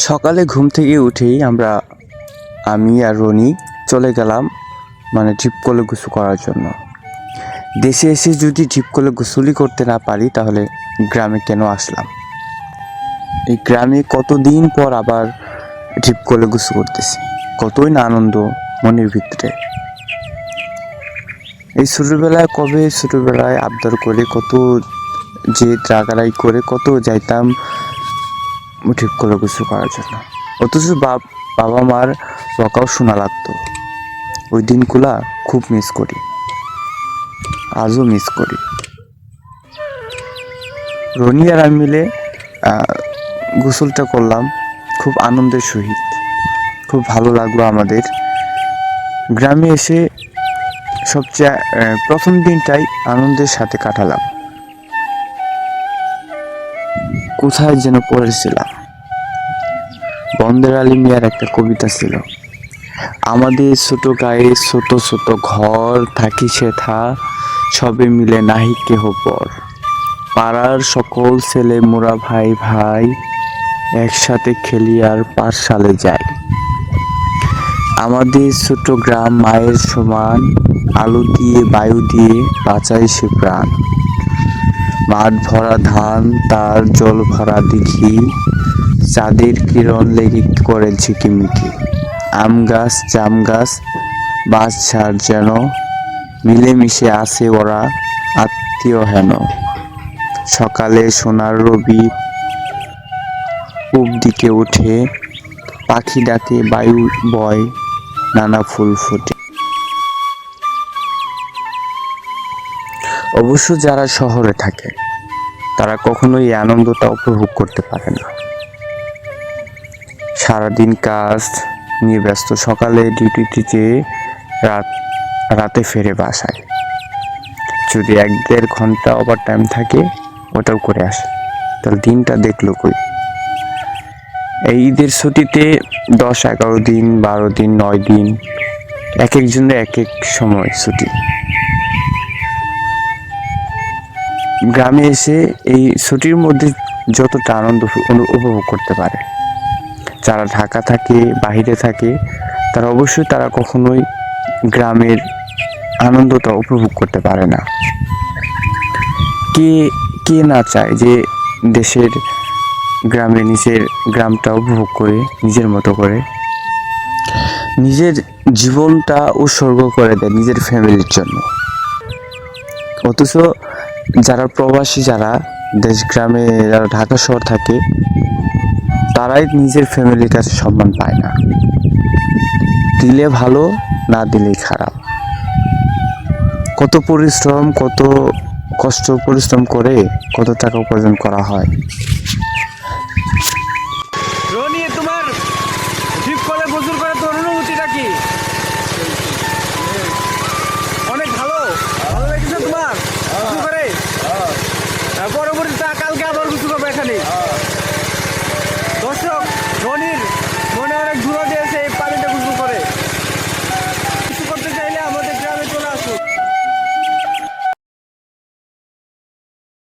সকালে ঘুম থেকে উঠেই আমি আর রনি চলে গেলাম ডিপ কলে গোসল করার জন্য। দেশে এসে যদি ডিপ কলে গোসলই করতে না পারি তাহলে গ্রামে কেন আসলাম? এই গ্রামে কতদিন পর আবার ডিপ কলে গোসল করতেছি, কতই না আনন্দ মনের ভিতরে। এই ছোটবেলায় আবদার করে কত যে ট্রাগারাই করে কত যাইতাম ডিপ কলে গোসল করার জন্য, অথচ বাবা মার বকাও শোনা লাগতো। ওই দিনগুলা খুব মিস করি, আজও মিস করি। রনি আর আমি মিলে গোসলটা করলাম খুব আনন্দের সহিত, খুব ভালো লাগলো আমাদের। গ্রামে এসে সবচেয়ে প্রথম দিনটাই আনন্দের সাথে কাটালাম। কোথায় যেন পড়েছিলাম, বন্দের আলী মিয়ার একটা কবিতা ছিল, আমাদের ছোট গায়ে ছোট ছোট ঘর থাকি সেথা সবে মিলে নাহি কেহ পর, পাড়ার সকল ছেলে মোরা ভাই ভাই একসাথে খেলি আর পাঠশালে যাই। আমাদের ছোট গ্রাম মায়ের সমান, আলো দিয়ে বায়ু দিয়ে বাঁচাই সে প্রাণ। মাঠ ভরা ধান তার জল ভরা দিঘি, চাঁদের কিরণ লেগে করে ঝিকিমিকি। আম গাছ জাম গাছ বাঁশঝাড় যেন মিলেমিশে আছে ওরা আত্মীয় হেন। সকালে সোনার রবি পূব দিকে ওঠে, পাখি ডাকে বায়ু বয় নানা ফুল ফোটে। অবশ্য যারা শহরে থাকে তারা কখনোই এই আনন্দটা উপভোগ করতে পারে না। সারাদিন কাজ নিয়ে ব্যস্ত, সকালে ডিউটিতে যেয়ে রাতে ফেরে বাসায়। যদি 1-1.5 ঘন্টা ওভার টাইম থাকে ওটাও করে আসে, তাহলে দিনটা দেখলো কই? এই ঈদের ছুটিতে 10-11 দিন 12 দিন 9 দিন এক একজনের এক এক সময় ছুটি। গ্রামে এসে এই ছুটির মধ্যে যতটা আনন্দ উপভোগ করতে পারে, যারা ঢাকা থাকে বাহিরে থাকে তারা কখনোই গ্রামের আনন্দটা উপভোগ করতে পারে না। কে কে না চায় যে দেশের গ্রামে নিজের গ্রামটা উপভোগ করে নিজের মতো করে নিজের জীবনটা উৎসর্গ করে দেয় নিজের ফ্যামিলির জন্য। অথচ যারা প্রবাসী, যারা দেশ গ্রামে যারা ঢাকা শহর থাকে তারাই নিজের ফ্যামিলির কাছে সম্মান পায় না। দিলে ভালো, না দিলেই খারাপ। কত পরিশ্রম, কত কষ্ট পরিশ্রম করে কত টাকা উপার্জন করা হয়। রনি, তোমার ডিপ কলে গোসল করে তোর অনুভূতিটা কি? অনেক ভালো লেগেছে তোমার গোসল করে? পরবর্তীতে কালকে আবার গোসল করবে এখানে। দর্শক, রনির